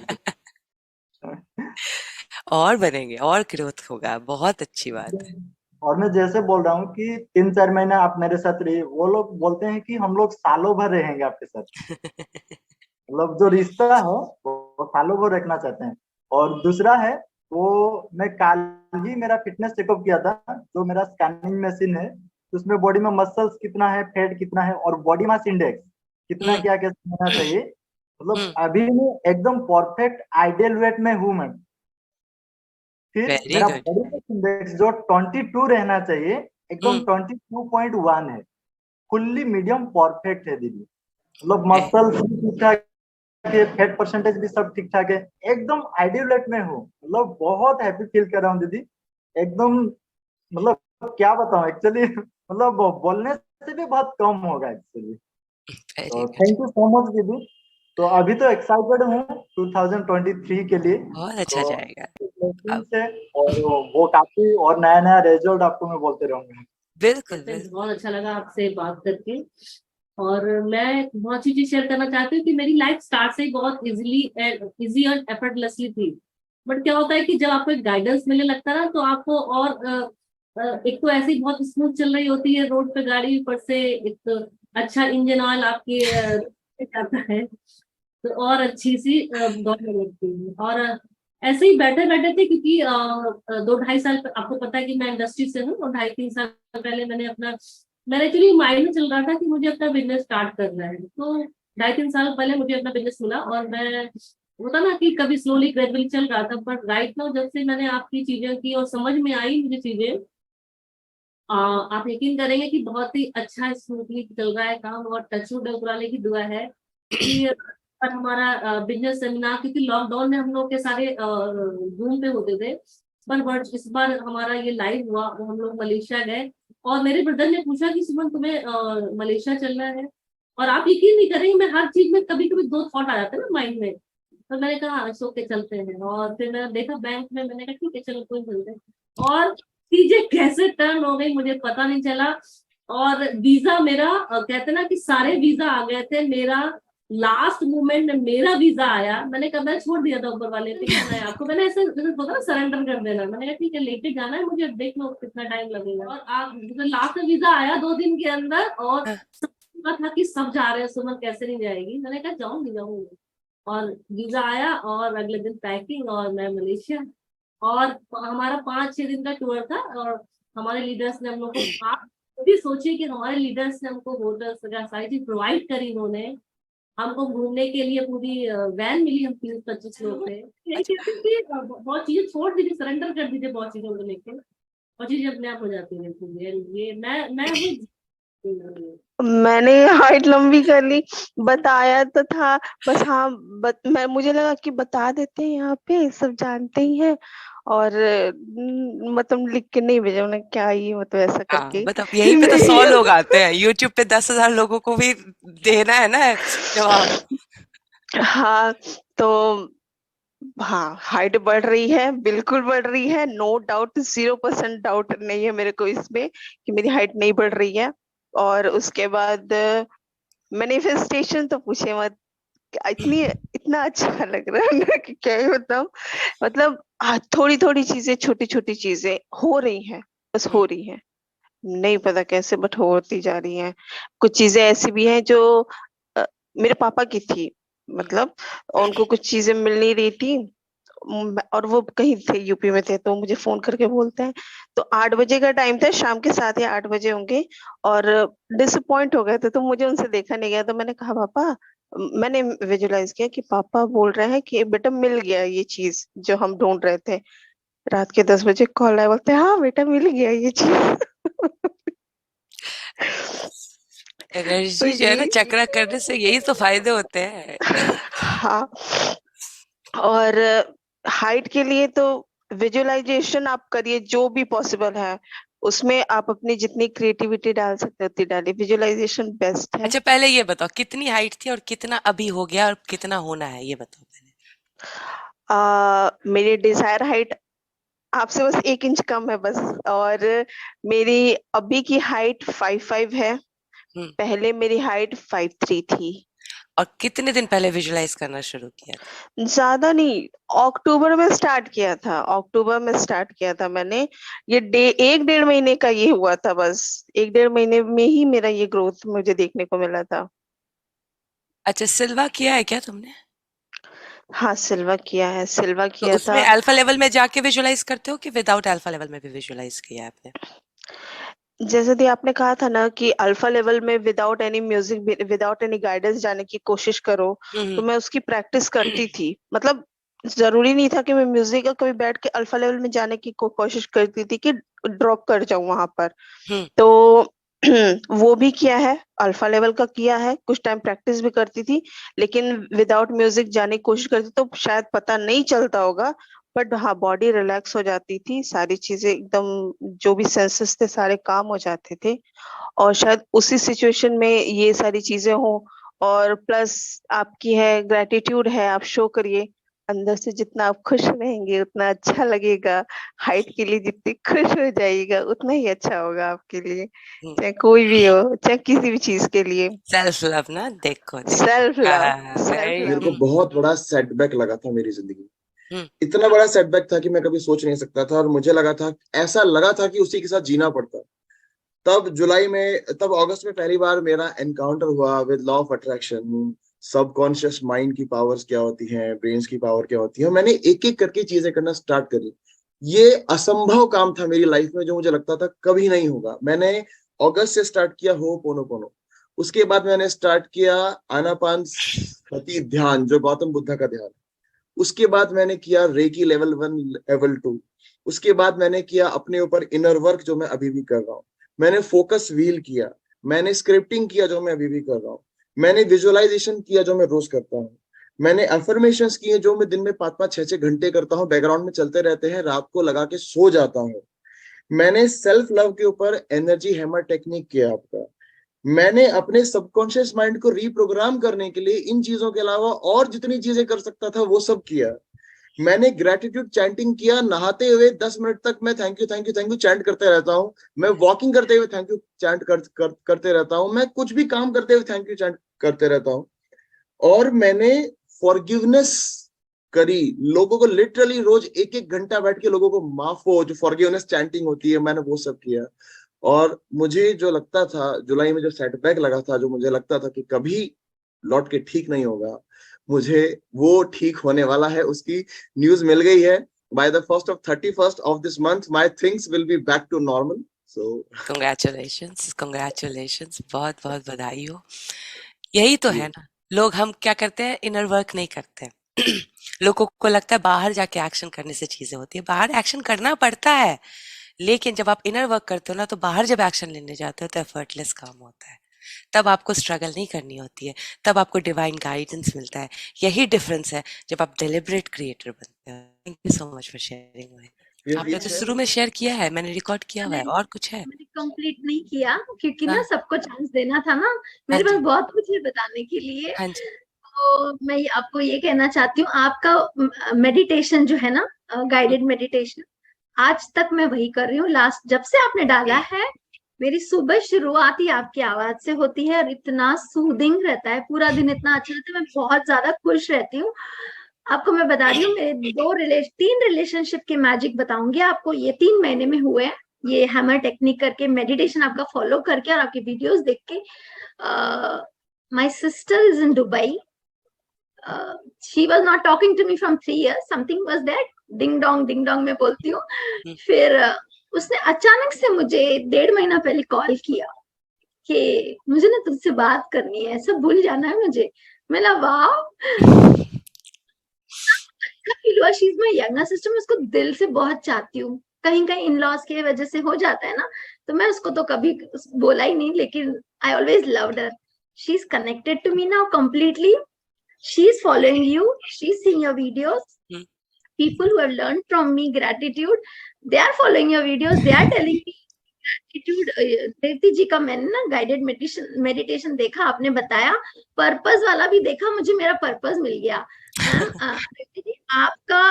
और बनेंगे, और ग्रोथ होगा, बहुत अच्छी बात है। और मैं जैसे बोल रहा हूँ कि 3-4 महीने आप मेरे साथ रहिए, वो लोग बोलते हैं कि हम लोग सालों भर रहेंगे आपके साथ। मतलब जो रिश्ता है वो सालों भर रखना चाहते हैं। और दूसरा है, वो मैं कल ही मेरा फिटनेस चेकअप किया था, जो मेरा स्कैनिंग मशीन है, उसमें बॉडी में मसल्स कितना है, फैट कितना है, और बॉडी मास इंडेक्स कितना, क्या क्या होना चाहिए। मतलब अभी मैं एकदम परफेक्ट आइडियल वेट में हूँ मैं। फिर वेरी मेरा गुड। बॉडी मास इंडेक्स जो 22 रहना चाहिए, एकदम 22.1 है, फुल्ली मीडियम परफेक्ट है दीदी। मतलब मसल ठीक ठाक है, फैट परसेंटेज भी सब ठीक ठाक है, एकदम आइडियल वेट में हूँ। मतलब बहुत हैप्पी फील कर रहा हूँ दीदी, एकदम, मतलब क्या बताऊँ एक्चुअली, मतलब बोलने से भी बहुत कम होगा एक्चुअली। तो थैंक यू सो मच दीदी। तो अभी तो एक्साइटेड हूँ 2023 के लिए, बहुत अच्छा तो जाएगा से, और वो काफी और नया नया रिजल्ट आपको मैं बोलते रहूंगा। बिल्कुल। बहुत अच्छा लगा आपसे बात करके, और मैं बहुत सी चीज शेयर करना चाहती हूँ कि मेरी लाइफ स्टार्ट से ही बहुत इजी और एफर्टलेसली थी। बट क्या होता है कि जब आपको एक गाइडेंस मिलने लगता है ना, तो आपको और एक तो ऐसे ही बहुत स्मूथ चल रही होती है रोड पे गाड़ी, ऊपर से एक अच्छा इंजन ऑयल आपके जाता है, तो और अच्छी सी दौड़ने लगती है। और ऐसे ही बैठे बैठे थे, क्योंकि 2-2.5 साल आपको पता है कि मैं इंडस्ट्री से हूँ, और 2.5-3 साल पहले मेरा एक्चुअली माइंड में चल रहा था कि मुझे अपना बिजनेस स्टार्ट करना है। तो 2.5-3 साल पहले मुझे अपना बिजनेस मिला, और मैं होता ना कि कभी स्लोली ग्रेजुअली चल रहा था, बट राइट नाउ जब से मैंने आपकी चीजें की और समझ में आई मुझे चीजें, आप यकीन करेंगे कि बहुत ही अच्छा स्मूथली चल रहा है काम, और टचवुड ऊपर वाले की दुआ है कि पर हमारा बिजनेस सेमिनार, क्योंकि लॉकडाउन में हम लोग के सारे जूम पे होते थे, पर इस बार हमारा ये लाइव हुआ, हम लोग मलेशिया गए, और मेरे ब्रदर ने पूछा कि सुमन तुम्हें मलेशिया चलना है, और आप यकीन नहीं करेंगे मैं हर चीज में कभी कभी 2 थॉट आ जाते हैं ना माइंड में, तो मैंने कहा सो के चलते हैं, और फिर मैंने देखा बैंक में, मैंने कहा ठीक है चलो कोई चलते हैं, और चीजें कैसे टर्न हो गई मुझे पता नहीं चला। और वीजा मेरा कहते ना कि सारे वीजा आ गए थे, मेरा लास्ट मोमेंट में मेरा वीजा आया, मैंने कहा मैं छोड़ दिया था ऊपर वाले पे, जाना है आपको, मैंने ऐसे होता ना सरेंडर कर देना, मैंने कहा ठीक है लेके जाना है मुझे, देख लो कितना टाइम लगेगा, और आप लास्ट में वीजा आया 2 दिन के अंदर, और था कि सब जा रहे हैं, सुमन कैसे नहीं जाएगी, मैंने कहा जाऊंगी, और वीजा आया, और अगले दिन पैकिंग, और मैं मलेशिया, और हमारा 5-6 दिन का टूर था, और हमारे लीडर्स ने हम लोग को, आप भी सोचिए कि हमारे लीडर्स ने हमको होटल्स वगैरह सारी चीज प्रोवाइड करी, उन्होंने हमको घूमने के लिए पूरी वैन मिली, हम 30-25 लोग थे, बहुत चीजें छोड़ दीजिए, सरेंडर कर दीजिए बहुत चीजों को लेके, और चीजें अपने आप हो जाती है। ये मैं मैंने हाइट लंबी कर ली, बताया तो था बस, हाँ मुझे लगा कि बता देते हैं यहाँ पे सब जानते ही हैं, और मतलब लिख के नहीं भेजा उन्हें, क्या ये मतलब ऐसा करके, मतलब यहीं पे तो 100 लोग आते हैं, YouTube पे 10,000 लोगों को भी देना है ना जवाब। हाँ तो हाँ, हाइट बढ़ रही है, बिल्कुल बढ़ रही है, नो डाउट, 0% डाउट नहीं है मेरे को इसमें कि मेरी हाइट नहीं बढ़ रही है। और उसके बाद मैनिफेस्टेशन तो पूछे मत, इतना अच्छा लग रहा है ना कि क्या ही बताऊं, मतलब थोड़ी थोड़ी चीजें, छोटी छोटी चीजें हो रही हैं, बस हो रही हैं, नहीं पता कैसे बट होती जा रही हैं। कुछ चीजें ऐसी भी हैं जो मेरे पापा की थी, मतलब उनको कुछ चीजें मिल नहीं रही थी, और वो कहीं थे, यूपी में थे, तो मुझे फोन करके बोलते हैं, तो 8 बजे का टाइम था, शाम के 7 या 8 बजे होंगे, और डिसअपॉइंट हो गए थे, तो मुझे उनसे देखा नहीं गया, तो मैंने कहा पापा, मैंने विजुलाइज किया कि पापा बोल रहे हैं कि बेटा मिल गया ये चीज जो हम ढूंढ रहे थे। रात के 10 बजे कॉल आया, बोलते हैं हाँ बेटा मिल गया ये चीज। एनर्जी जो है ना चक्रा करने से यही तो फायदे होते हैं। हाँ, और हाइट के लिए तो विजुअलाइजेशन आप करिए जो भी पॉसिबल है, उसमें आप अपनी जितनी क्रिएटिविटी डाल सकते हो उतनी डालिए, विजुअलाइजेशन बेस्ट है। अच्छा पहले ये बताओ कितनी हाइट थी और कितना अभी हो गया और कितना होना है, ये बताओ पहले। मेरी डिजायर हाइट आपसे बस 1 इंच कम है बस, और मेरी अभी की हाइट 5'5" है, पहले मेरी हाइट 5'3" थी। और कितने दिन पहले विजुलाइज करना शुरू किया था? ज्यादा नहीं, अक्टूबर में स्टार्ट किया था, अक्टूबर में स्टार्ट किया था मैंने, ये 1-1.5 महीने का ये हुआ था, बस 1-1.5 महीने में ही मेरा ये ग्रोथ मुझे देखने को मिला था। अच्छा सिल्वा किया है क्या तुमने? हाँ सिल्वा किया है, सिल्वा किया तो उसमें था। अल्फा लेवल में जाके विजुलाइज करते हो कि विदाउट अल्फा लेवल में भी विजुलाइज किया है आपने? जैसे कि आपने कहा था ना कि अल्फा लेवल में without any music, without any guidance जाने की कोशिश करो, तो मैं उसकी प्रैक्टिस करती थी, मतलब जरूरी नहीं था कि मैं म्यूजिक का कभी बैठ के अल्फा लेवल में जाने की कोशिश करती थी कि ड्रॉप कर जाऊं वहां पर, तो वो भी किया है, अल्फा लेवल का किया है, कुछ टाइम प्रैक्टिस भी करती थी, लेकिन विदाउट म्यूजिक जाने की कोशिश करती तो शायद पता नहीं चलता होगा, बट हाँ बॉडी रिलैक्स हो जाती थी, सारी चीजें एकदम, जो भी सेंसेस थे सारे काम हो जाते थे, और शायद उसी सिचुएशन में ये सारी चीजें हो, और प्लस आपकी है ग्रेटिट्यूड है, आप शो करिए अंदर से, जितना आप खुश रहेंगे उतना अच्छा लगेगा, हाइट के लिए जितनी खुश हो जाइएगा उतना ही अच्छा होगा आपके लिए, चाहे कोई भी हो, चाहे किसी भी चीज के लिए। सेल्फ लव ना, देखो सेल्फ लव। मेरे को बहुत बड़ा सेटबैक लगा था मेरी जिंदगी में, इतना बड़ा सेटबैक था कि मैं कभी सोच नहीं सकता था, और मुझे लगा था, ऐसा लगा था कि उसी के साथ जीना पड़ता। तब अगस्त में पहली बार मेरा एनकाउंटर हुआ with law of attraction, subconscious mind की पावर्स क्या होती हैं, ब्रेन्स की पावर क्या होती है, मैंने एक एक करके चीजें करना स्टार्ट करी। ये असंभव काम था मेरी लाइफ में, जो मुझे लगता था कभी नहीं होगा। मैंने अगस्त से स्टार्ट किया होपोनोपोनो, उसके बाद मैंने स्टार्ट किया आनापानसती ध्यान, जो गौतम बुद्ध का ध्यान, उसके बाद मैंने किया रेकी लेवल 1 लेवल 2, उसके बाद मैंने किया अपने ऊपर इनर वर्क जो मैं अभी भी कर रहा हूँ, मैंने फोकस व्हील किया, मैंने स्क्रिप्टिंग किया जो मैं अभी भी कर रहा हूँ, मैंने विजुअलाइजेशन किया जो मैं रोज करता हूँ, मैंने अफर्मेशंस किए जो मैं दिन में 5-5 6-6 घंटे करता हूँ, बैकग्राउंड में चलते रहते हैं, रात को लगा के सो जाता हूँ। मैंने सेल्फ लव के ऊपर एनर्जी हैमर टेक्निक किया आपका। मैंने अपने सबकॉन्शियस माइंड को रीप्रोग्राम करने के लिए इन चीजों के अलावा और जितनी चीजें कर सकता था वो सब किया। मैंने ग्रेटिट्यूड चैंटिंग किया, नहाते हुए 10 मिनट तक मैं thank you thank you thank you chant करते रहता हूँ, मैं वॉकिंग करते हुए थैंक यू चैंट करते रहता हूँ, मैं कुछ भी काम करते हुए थैंक यू चैंट करते रहता हूँ। और मैंने फॉरगिवनेस करी, लोगों को लिटरली रोज 1-1 घंटा बैठ के लोगों को माफ हो, जो फॉरगिवनेस चैंटिंग होती है, मैंने वो सब किया। और मुझे जो लगता था जुलाई में जो सेटबैक लगा था, जो मुझे लगता था कि कभी लौट के ठीक नहीं होगा, मुझे वो ठीक होने वाला है, उसकी न्यूज मिल गई है। By the 31st of this month my things will be back to normal. So congratulations, बहुत बहुत बधाई हो। यही तो है ना, लोग हम क्या करते हैं, इनर वर्क नहीं करते हैं। लोगों को लगता है बाहर जाके एक्शन करने से चीजें होती है, बाहर एक्शन करना पड़ता है, लेकिन जब आप इनर वर्क करते हो ना, तो बाहर जब एक्शन लेने जाते हो तो एफर्टलेस काम होता है, तब आपको स्ट्रगल नहीं करनी होती है, तब आपको डिवाइन गाइडेंस मिलता है। यही डिफरेंस है जब आप डेलिब्रेट क्रिएटर बनते हो। Thank you so much for sharing. आपने तो शुरू में शेयर किया है, मैंने रिकॉर्ड किया हुआ है, और कुछ है? मैंने कंप्लीट नहीं किया क्योंकि ना सबको चांस देना था ना, मेरे पास बहुत कुछ है बताने के लिए। तो मैं आपको ये कहना चाहती हूँ, आपका मेडिटेशन जो है ना, गाइडेड मेडिटेशन, आज तक मैं वही कर रही हूँ। लास्ट जब से आपने डाला है, मेरी सुबह शुरुआत ही आपकी आवाज से होती है और इतना सूदिंग रहता है, पूरा दिन इतना अच्छा रहता है, मैं बहुत ज्यादा खुश रहती हूँ। आपको मैं बता रही हूँ, मेरे 3 रिलेशनशिप के मैजिक बताऊंगी आपको, ये 3 महीने में हुए हैं। ये हैमर टेक्निक करके, मेडिटेशन आपका फॉलो करके और आपकी वीडियोस देख के। My sister is in Dubai, she was not talking to me from 3 years, something was that, ding dong मैं बोलती हूँ। फिर उसने अचानक से मुझे 1.5 महीना पहले कॉल किया कि मुझे ना तुझसे बात करनी है, सब भूल जाना है मुझे। मैंने वाह, she is my younger sister, मैं उसको दिल से बहुत चाहती हूँ। कहीं कहीं इन लॉज की वजह से हो जाता है ना, तो मैं उसको तो कभी बोला ही नहीं, लेकिन I always loved her. She is connected to me now completely, she is following you, she is seeing your videos. People who have learned from me gratitude, they are following your videos, they are telling me gratitude। Devati ji का मैंने ना guided meditation देखा, आपने बताया, purpose वाला भी देखा, मुझे मेरा पर्पस मिल गया। देवती जी आपका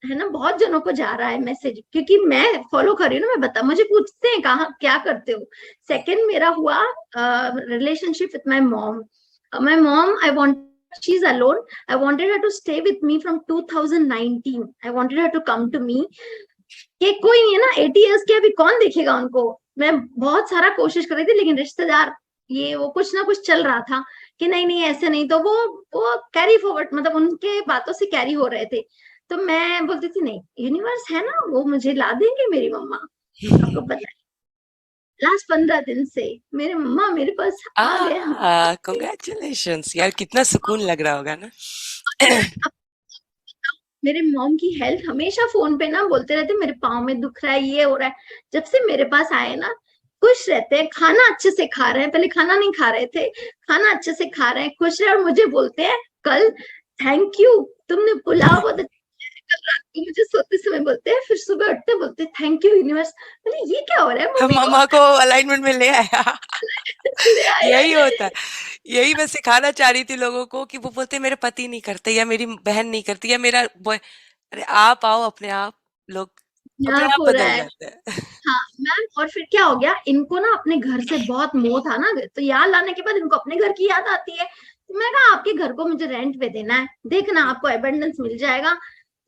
है ना, बहुत जनों को जा रहा है मैसेज, क्योंकि मैं फॉलो कर रही हूँ ना, मैं बता, मुझे पूछते हैं कहाँ क्या करते हो। सेकंड मेरा हुआ relationship with my mom. My mom, I want, she's alone, I wanted her to stay with me from 2019, I wanted her to come to me। कि कोई नहीं है ना, 80 years के, अभी कौन देखेगा उनको। मैं बहुत सारा कोशिश कर रही थी, लेकिन रिश्तेदार ये वो कुछ ना कुछ चल रहा था कि नहीं ऐसे नहीं, तो वो कैरी फॉरवर्ड, मतलब उनके बातों से कैरी हो रहे थे। तो मैं बोलती थी नहीं, यूनिवर्स है ना, वो मुझे ला देंगे मेरी मम्मा। आपको पता है, लास्ट 15 दिन से मेरे मम्मा मेरे पास आ गए। कांग्रेचुलेशंस यार, कितना सुकून लग रहा होगा ना। मेरे मॉम की हेल्थ हमेशा फोन पे ना बोलते रहते, मेरे पाँव में दुख रहा है, ये हो रहा है। जब से मेरे पास आए ना, खुश रहते हैं, खाना अच्छे से खा रहे हैं, पहले खाना नहीं खा रहे थे, खाना अच्छे से खा रहे हैं, खुश रहे। और मुझे बोलते हैं कल, थैंक यू, तुमने पुलाव बहुत कल रात को मुझे सोते समय बोलते हैं, फिर सुबह उठते बोलते थैंक यू यूनिवर्स। बोले ये क्या हो रहा है, मम्मा को अलाइनमेंट में ले आया। यही होता है, यही मैं सिखाना चाह रही थी लोगों को, कि वो बोलते मेरे पति नहीं करते, या मेरी बहन नहीं करती, या मेरा बॉय। अरे आप आओ, अपने आप लोग अपने आप बदल जाते हैं। हाँ मैम, और फिर क्या हो गया, इनको ना अपने घर से बहुत मोह था ना, तो यहाँ लाने के बाद इनको अपने घर की याद आती है। तो मैं कहा आपके घर को मुझे रेंट पे देना है, देखना आपको एबंडेंस मिल जाएगा।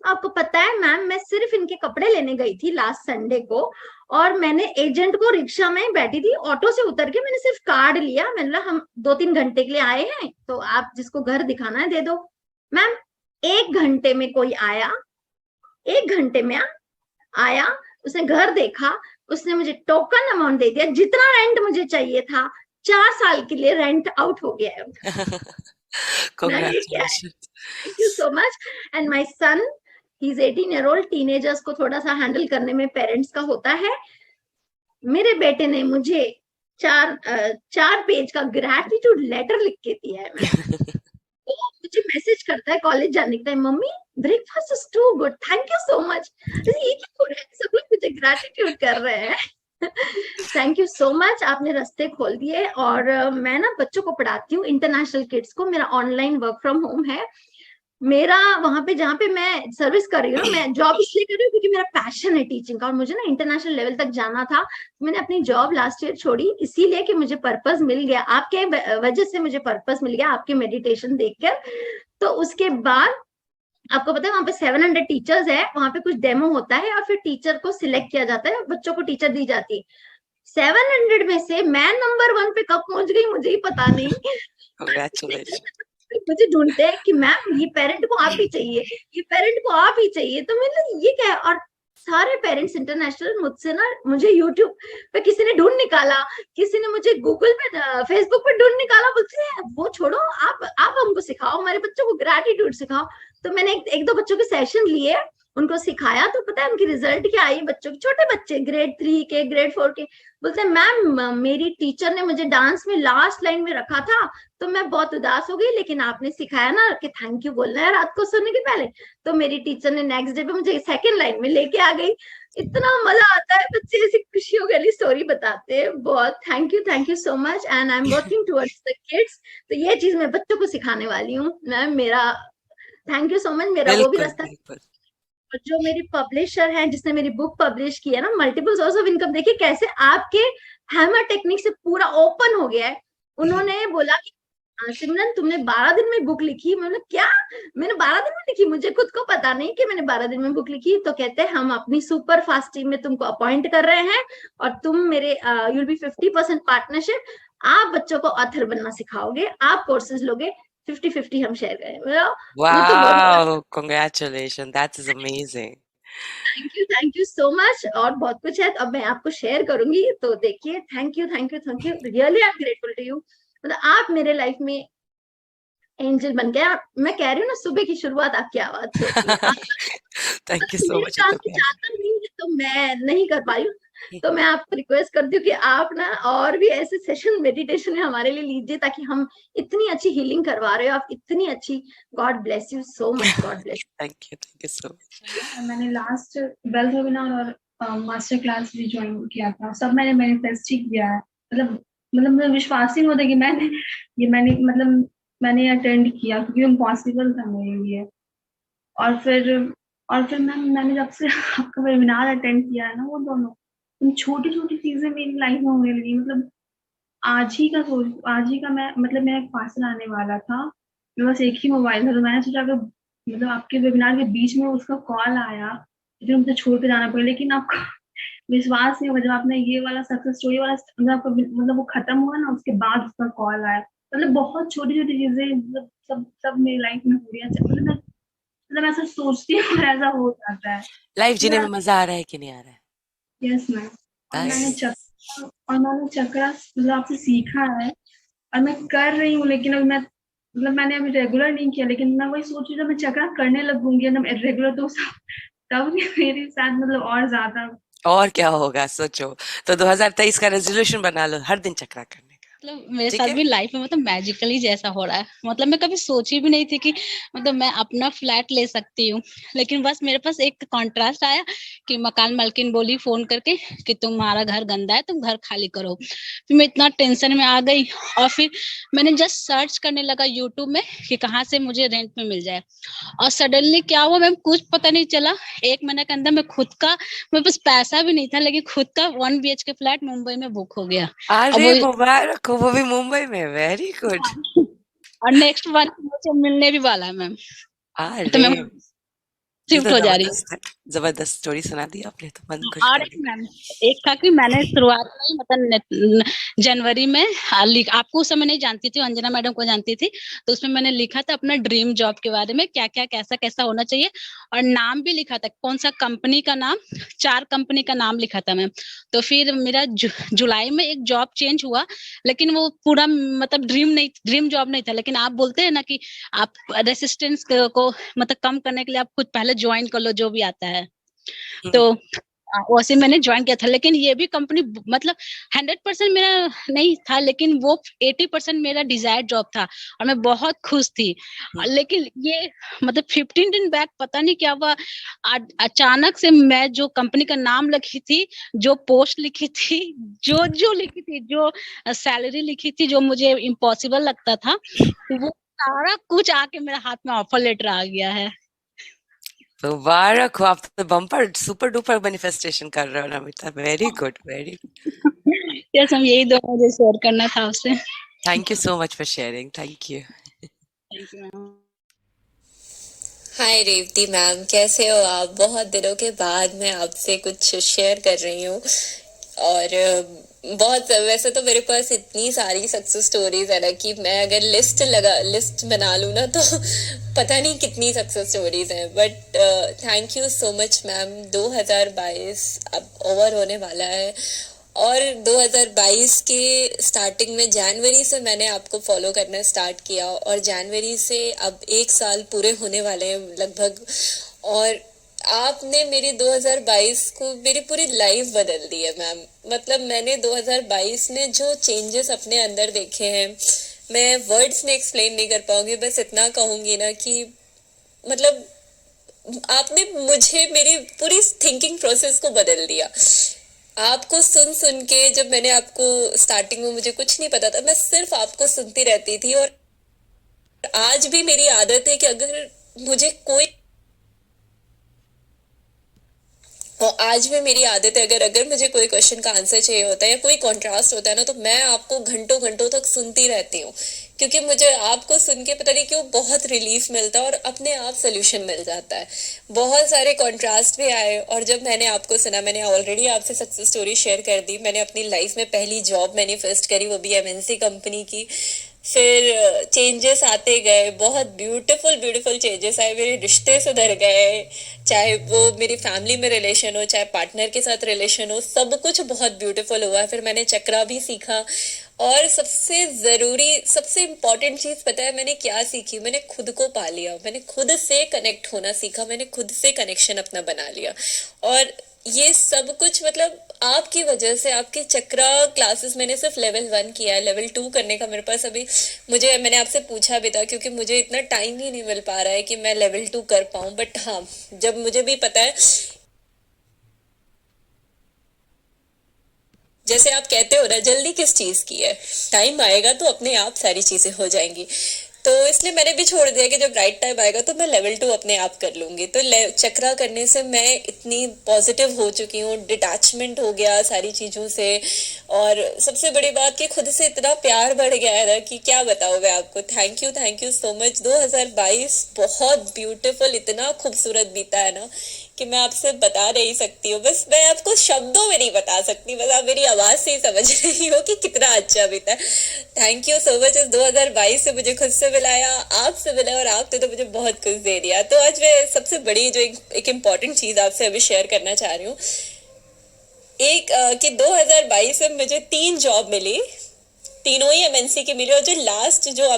आपको पता है मैम, मैं सिर्फ इनके कपड़े लेने गई थी लास्ट संडे को, और मैंने एजेंट को, रिक्शा में बैठी थी, ऑटो से उतर के मैंने सिर्फ कार्ड लिया। मैंने बोला हम 2-3 घंटे के लिए आए हैं, तो आप जिसको घर दिखाना है दे दो। मैम 1 घंटे में कोई आया, 1 घंटे में आया, उसने घर देखा, उसने मुझे टोकन अमाउंट दे दिया, जितना रेंट मुझे चाहिए था 4 साल के लिए रेंट आउट हो गया है। Congratulations. Thank you so much. And my son, he's 18-year-old. Teenagers को थोड़ा सा हैंडल करने में पेरेंट्स का होता है. मेरे बेटे ने मुझे 4 पेज का ग्रैटिट्यूड लेटर लिख के दिया है. तो मुझे मैसेज करता है कॉलेज जाने के time, mummy breakfast is too good, thank you so much. ये क्या हो रहा है, सब लोग मुझे ग्रैटिट्यूड कर रहे हैं. थैंक यू सो मच, आपने रास्ते खोल दिए. और मैं ना बच्चों को पढ़ाती हूँ, इंटरनेशनल किड्स को. मेरा ऑनलाइन वर्क फ्रॉम होम है. मेरा वहां पे जहाँ पे मैं सर्विस कर रही हूँ, मैं जॉब इसलिए कर रही हूँ क्योंकि मेरा पैशन है टीचिंग का और मुझे ना इंटरनेशनल लेवल तक जाना था. मैंने अपनी जॉब लास्ट ईयर छोड़ी इसीलिए कि मुझे पर्पस मिल गया. आपके वजह से मुझे पर्पस मिल गया, आपके मेडिटेशन देखकर. तो उसके बाद आपको पता है वहां पे 700 टीचर्स है, वहां पे कुछ डेमो होता है और फिर टीचर को सिलेक्ट किया जाता है, बच्चों को टीचर दी जाती है. 700 में से मैं नंबर 1 पे कब पहुंच गई मुझे ही पता नहीं. Congratulations. मुझे ढूंढते हैं कि मैम ये पेरेंट को आप ही चाहिए, ये पेरेंट को आप ही चाहिए. तो मैंने ये क्या है, और सारे पेरेंट्स इंटरनेशनल मुझसे ना, मुझे यूट्यूब पे किसी ने ढूंढ निकाला, किसी ने मुझे गूगल पे फेसबुक पे ढूंढ निकाला. बोलते हैं वो छोड़ो, आप हमको सिखाओ, हमारे बच्चों को ग्रैटिट्यूड सिखाओ. तो मैंने एक दो बच्चों के सेशन लिए, उनको सिखाया. तो पता है उनकी रिजल्ट क्या आई, बच्चों के, छोटे बच्चे ग्रेड 3 के ग्रेड 4 के. बोलते हैं मैम मेरी टीचर ने मुझे डांस में लास्ट लाइन में रखा था तो मैं बहुत उदास हो गई, लेकिन आपने सिखाया ना कि थैंक यू बोलना है रात को सोने के पहले, तो मेरी टीचर ने नेक्स्ट डे पे मुझे सेकंड लाइन में लेके आ गई. इतना मजा आता है, बच्चे ऐसी खुशियों वाली स्टोरी बताते हैं. बहुत thank you so much. And I am working towards the kids. तो ये चीज मैं बच्चों को सिखाने वाली हूँ. मैम मेरा थैंक यू सो मच. मेरा वो भी रास्ता, और जो मेरी पब्लिशर है जिसने मेरी बुक पब्लिश की है ना, मल्टीपल सोर्स ऑफ इनकम, देखिए कैसे आपके हैमर टेक्निक से पूरा ओपन हो गया है. उन्होंने बोला कि सिमरन तुमने 12 दिन में बुक लिखी. मैंने क्या, मैंने 12 दिन में लिखी, मुझे खुद को पता नहीं कि मैंने 12 दिन में बुक लिखी. तो कहते हैं हम अपनी सुपर फास्ट टीम में तुमको अपॉइंट कर रहे हैं और तुम मेरे यूल बी 50% पार्टनरशिप. आप बच्चों को ऑथर बनना सिखाओगे, आप कोर्सेज लोगे, 50-50 हम शेयर करेंगे. Wow, congratulations, that is amazing. Thank you so much. और बहुत कुछ है, अब मैं आपको शेयर करूंगी. तो देखिए, thank you really, I am grateful to you. मतलब आप मेरे लाइफ में एंजल बन गया. मैं कह रही हूँ ना, सुबह की शुरुआत आपकी आवाज से होती है. Thank you so much. चाहता नहीं है तो मैं नहीं कर पाई. तो मैं आपको रिक्वेस्ट करती हूँ कि आप ना और भी ऐसे सेशन मेडिटेशन हमारे लिए लीजिए, ताकि हम इतनी अच्छी हीलिंग करवा रहे हो, आप इतनी अच्छी. God bless you so much. God bless. Thank you so much. मैंने लास्ट 12th वेबिनार और मास्टर क्लास भी ज्वाइन किया था. सब मैंने मैनिफेस्ट ही किया है. मतलब मुझे विश्वास ही नहीं होता कि मैंने अटेंड किया, क्योंकि इम्पॉसिबल था मेरे लिए. और फिर मैंने जब से आपका वेबिनार अटेंड किया है ना, वो दोनों छोटी छोटी चीजें मेरी लाइफ में होने लगी. मतलब आज ही का मैं एक पार्सल आने वाला था, मेरे पास एक ही मोबाइल था. तो मैंने सोचा कि मतलब आपके वेबिनार के बीच में उसका कॉल आया, फिर मुझे छोड़ के जाना पड़ा. लेकिन आपको विश्वास नहीं होगा, जब आपने ये वाला सक्सेस स्टोरी वाला मतलब वो खत्म हुआ ना, उसके बाद उसका कॉल आया. मतलब बहुत छोटी छोटी चीजें, मतलब सब मेरी लाइफ में हो रही है. मतलब ऐसा सोचती हूँ और ऐसा हो जाता है. लाइफ जीने में मजा आ रहा है कि नहीं आ रहा है? Yes ma'am. और मैंने चक्रा मतलब आपसे सीखा है और मैं कर रही हूँ. लेकिन अब मैंने अभी रेगुलर नहीं किया, लेकिन मैं वही सोच रही हूँ, जब मैं चक्रा करने लगूंगी ना रेगुलर, तो तब मेरे साथ मतलब और ज्यादा. और क्या होगा सोचो. तो 2023 का रेजोल्यूशन बना लो, हर दिन चक्रा करने. मतलब मेरे साथ भी लाइफ में मतलब मैजिकली जैसा हो रहा है. मतलब मैं कभी सोची भी नहीं थी कि मतलब मैं अपना फ्लैट ले सकती हूँ. लेकिन बस मेरे पास एक कॉन्ट्रास्ट आया कि मकान मालकिन बोली फोन करके कि तुम्हारा घर गंदा है, तुम घर खाली करो. फिर मैं इतना टेंशन में आ गई और फिर मैंने जस्ट सर्च करने लगा यूट्यूब में कि कहाँ से मुझे रेंट में मिल जाए. और सडनली क्या हुआ मैम, कुछ पता नहीं चला. 1 महीने के अंदर मैं खुद का, मेरे पास पैसा भी नहीं था, लेकिन खुद का 1 BHK फ्लैट मुंबई में बुक हो गया. अरे मुबारक, वो भी मुंबई में. Very good. और नेक्स्ट मंथ मुझे मिलने भी वाला है मैम. तो मैं शिफ्ट हो जा रही हूँ। जबरदस्त स्टोरी सुना दी आपने, तो मन खुश और कर एक मैम, एक था कि मैंने शुरुआत में ही मतलब जनवरी में आपको उस समय नहीं जानती थी, अंजना मैडम को जानती थी, तो उसमें मैंने लिखा था अपना ड्रीम जॉब के बारे में, क्या क्या कैसा कैसा होना चाहिए, और नाम भी लिखा था, कौन सा कंपनी का नाम, 4 कंपनी का नाम लिखा था मैम। तो फिर मेरा जुलाई में एक जॉब चेंज हुआ, लेकिन वो पूरा मतलब ड्रीम जॉब नहीं था। लेकिन आप बोलते हैं ना कि आप रेसिस्टेंस को मतलब कम करने के लिए आप कुछ पहले ज्वाइन कर लो जो भी आता है, तो वैसे मैंने ज्वाइन किया था। लेकिन ये भी कंपनी मतलब 100% मेरा नहीं था, लेकिन वो 80% मेरा डिजायर्ड जॉब था और मैं बहुत खुश थी। लेकिन ये मतलब 15 दिन बैक पता नहीं क्या हुआ, अचानक से मैं जो कंपनी का नाम लिखी थी, जो पोस्ट लिखी थी, जो लिखी थी, जो सैलरी लिखी थी, जो मुझे इम्पॉसिबल लगता था, वो सारा कुछ आके मेरे हाथ में ऑफर लेटर आ गया है। मुबारक हो, आप तो बम्पर सुपर डुपर मैनिफेस्टेशन कर रहे हो Namita, very good very good. Yes हम यही दो मुझे शेयर करना था आपसे। Thank you so much for sharing, thank you. Thank you ma'am. Hi Revati ma'am, कैसे हो आप? बहुत दिनों के बाद मैं आपसे कुछ शेयर कर रही हूँ, और बहुत वैसे तो मेरे पास इतनी सारी सक्सेस स्टोरीज है ना कि मैं अगर लिस्ट बना लूँ ना तो पता नहीं कितनी सक्सेस स्टोरीज हैं। But thank you so much ma'am. 2022 अब ओवर होने वाला है, और 2022 के स्टार्टिंग में जनवरी से मैंने आपको फॉलो करना स्टार्ट किया, और जनवरी से अब 1 साल पूरे होने वाले हैं लगभग, और आपने मेरी 2022 को मेरी पूरी लाइफ बदल दी है मैम। मतलब मैंने 2022 में जो चेंजेस अपने अंदर देखे हैं मैं वर्ड्स में एक्सप्लेन नहीं कर पाऊंगी। बस इतना कहूंगी ना कि मतलब आपने मुझे मेरी पूरी थिंकिंग प्रोसेस को बदल दिया। आपको सुन सुन के, जब मैंने आपको स्टार्टिंग में मुझे कुछ नहीं पता था, मैं सिर्फ आपको सुनती रहती थी, और आज भी मेरी आदत है कि अगर मुझे कोई आज भी मेरी आदत है अगर मुझे कोई क्वेश्चन का आंसर चाहिए होता है या कोई कॉन्ट्रास्ट होता है ना, तो मैं आपको घंटों घंटों तक सुनती रहती हूँ, क्योंकि मुझे आपको सुन के पता नहीं क्यों बहुत रिलीफ मिलता है और अपने आप सोल्यूशन मिल जाता है। बहुत सारे कॉन्ट्रास्ट भी आए, और जब मैंने आपको सुना, मैंने ऑलरेडी आपसे सक्सेस स्टोरी शेयर कर दी। मैंने अपनी लाइफ में पहली जॉब मैनिफेस्ट करी, वो भी MNC कंपनी की। फिर चेंजेस आते गए, बहुत ब्यूटीफुल चेंजेस आए, मेरे रिश्ते सुधर गए, चाहे वो मेरी फैमिली में रिलेशन हो, चाहे पार्टनर के साथ रिलेशन हो, सब कुछ बहुत ब्यूटीफुल हुआ। फिर मैंने चक्रा भी सीखा, और सबसे ज़रूरी, सबसे इम्पॉर्टेंट चीज़ पता है मैंने क्या सीखी? मैंने खुद को पा लिया, मैंने खुद से कनेक्ट होना सीखा, मैंने खुद से कनेक्शन अपना बना लिया। और ये सब कुछ मतलब आपकी वजह से, आपके चक्रा क्लासेस मैंने सिर्फ लेवल 1 किया है, लेवल 2 करने का मेरे पास अभी, मैंने आपसे पूछा भी था क्योंकि मुझे इतना टाइम ही नहीं मिल पा रहा है कि मैं लेवल 2 कर पाऊँ। बट हाँ, जब मुझे भी पता है, जैसे आप कहते हो ना, जल्दी किस चीज़ की है, टाइम आएगा तो अपने आप सारी चीज़ें हो जाएंगी। तो इसलिए मैंने भी छोड़ दिया कि जब राइट टाइम आएगा तो मैं लेवल 2 अपने आप कर लूँगी। तो चक्रा करने से मैं इतनी पॉजिटिव हो चुकी हूँ, डिटैचमेंट हो गया सारी चीज़ों से, और सबसे बड़ी बात कि खुद से इतना प्यार बढ़ गया है ना कि क्या बताऊँ मैं आपको। Thank you so much. 2022 बहुत ब्यूटीफुल, इतना खूबसूरत बीता है ना कि मैं आपसे बता नहीं सकती हूँ। बस मैं आपको शब्दों में नहीं बता सकती, बस आप मेरी आवाज़ से ही समझ रही हो कि कितना अच्छा बीता है। Thank you so much. इस 2022 से मुझे खुद से मिलाया, आपसे मिला, और आपने तो मुझे बहुत कुछ दे दिया। तो आज मैं सबसे बड़ी जो एक इम्पॉर्टेंट चीज़ आपसे अभी शेयर करना चाह रही हूँ, कि 2022 में मुझे 3 जॉब मिली, तीनों ही MNC की मिली, और जो लास्ट जो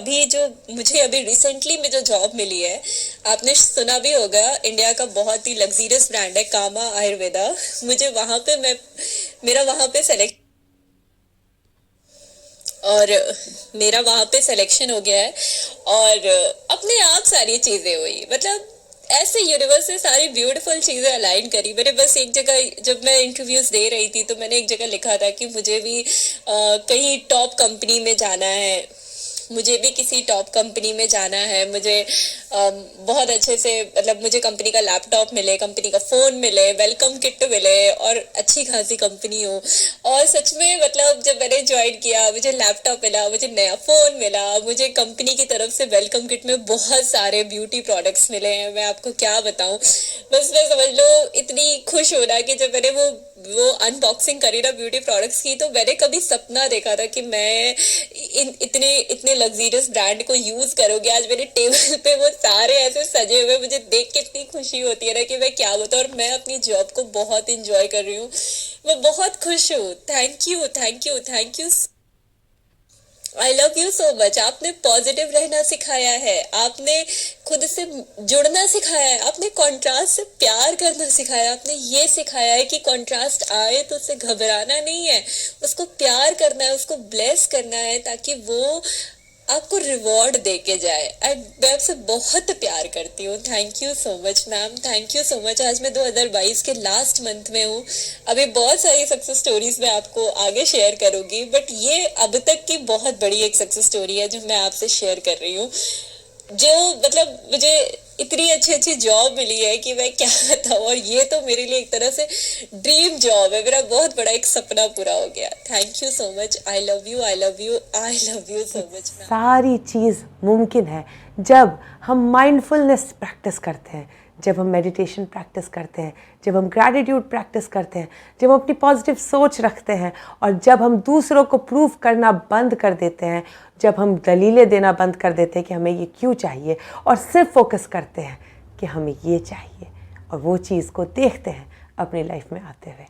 मुझे अभी रिसेंटली में जो जॉब मिली है, आपने सुना भी होगा, इंडिया का बहुत ही लग्जरियस ब्रांड है कामा आयुर्वेदा। मुझे वहाँ पे मेरा वहाँ पे सिलेक्शन हो गया है, और अपने आप सारी चीज़ें हुई। मतलब ऐसे यूनिवर्स से सारी ब्यूटीफुल चीज़ें अलाइन करी। मैंने बस एक जगह, जब मैं इंटरव्यूज दे रही थी तो मैंने एक जगह लिखा था कि मुझे भी कहीं टॉप कंपनी में जाना है, मुझे भी किसी टॉप कंपनी में जाना है, मुझे बहुत अच्छे से मतलब मुझे कंपनी का लैपटॉप मिले, कंपनी का फ़ोन मिले, वेलकम किट मिले और अच्छी खासी कंपनी हो। और सच में मतलब जब मैंने ज्वाइन किया, मुझे लैपटॉप मिला, मुझे नया फ़ोन मिला, मुझे कंपनी की तरफ से वेलकम किट में बहुत सारे ब्यूटी प्रोडक्ट्स मिले हैं। मैं आपको क्या बताऊं, बस मैं समझ लो इतनी खुश हो रहा कि जब मैंने वो अनबॉक्सिंग करी ना ब्यूटी प्रोडक्ट्स की, तो मैंने कभी सपना देखा था कि मैं इतने लग्जरियस ब्रांड को यूज करोगे। आज मेरे टेबल पे वो सारे ऐसे सजे हुए, मुझे देख के इतनी खुशी होती है ना कि मैं क्या बताऊं। और मैं अपनी जॉब को बहुत इंजॉय कर रही हूँ, मैं बहुत खुश हूँ। Thank you, thank you, thank you. I love you so much. आपने पॉजिटिव रहना सिखाया है, आपने खुद से जुड़ना सिखाया है, आपने कॉन्ट्रास्ट से प्यार करना सिखाया, आपने ये सिखाया है कि कॉन्ट्रास्ट आए तो उससे घबराना नहीं है, उसको प्यार करना है, उसको ब्लेस करना है ताकि वो आपको रिवॉर्ड दे के जाए। मैं आपसे बहुत प्यार करती हूँ। Thank you so much ma'am, thank you so much. आज मैं 2022 के लास्ट मंथ में हूँ, अभी बहुत सारी सक्सेस स्टोरीज मैं आपको आगे शेयर करूंगी, बट ये अब तक की बहुत बड़ी एक सक्सेस स्टोरी है जो मैं आपसे शेयर कर रही हूँ। जो मतलब मुझे इतनी अच्छी जॉब मिली है कि मैं क्या बताऊँ, और ये तो मेरे लिए एक तरह से ड्रीम जॉब है, मेरा बहुत बड़ा एक सपना पूरा हो गया। Thank you so much. I love you, I love you, I love you so much. सारी चीज़ मुमकिन है जब हम माइंडफुलनेस प्रैक्टिस करते हैं, जब हम मेडिटेशन प्रैक्टिस करते हैं, जब हम ग्रैटिट्यूड प्रैक्टिस करते हैं, जब हम अपनी पॉजिटिव सोच रखते हैं, और जब हम दूसरों को प्रूव करना बंद कर देते हैं, जब हम दलीलें देना बंद कर देते हैं कि हमें ये क्यों चाहिए, और सिर्फ फोकस करते हैं कि हमें ये चाहिए, और वो चीज़ को देखते हैं अपनी लाइफ में आते हुए।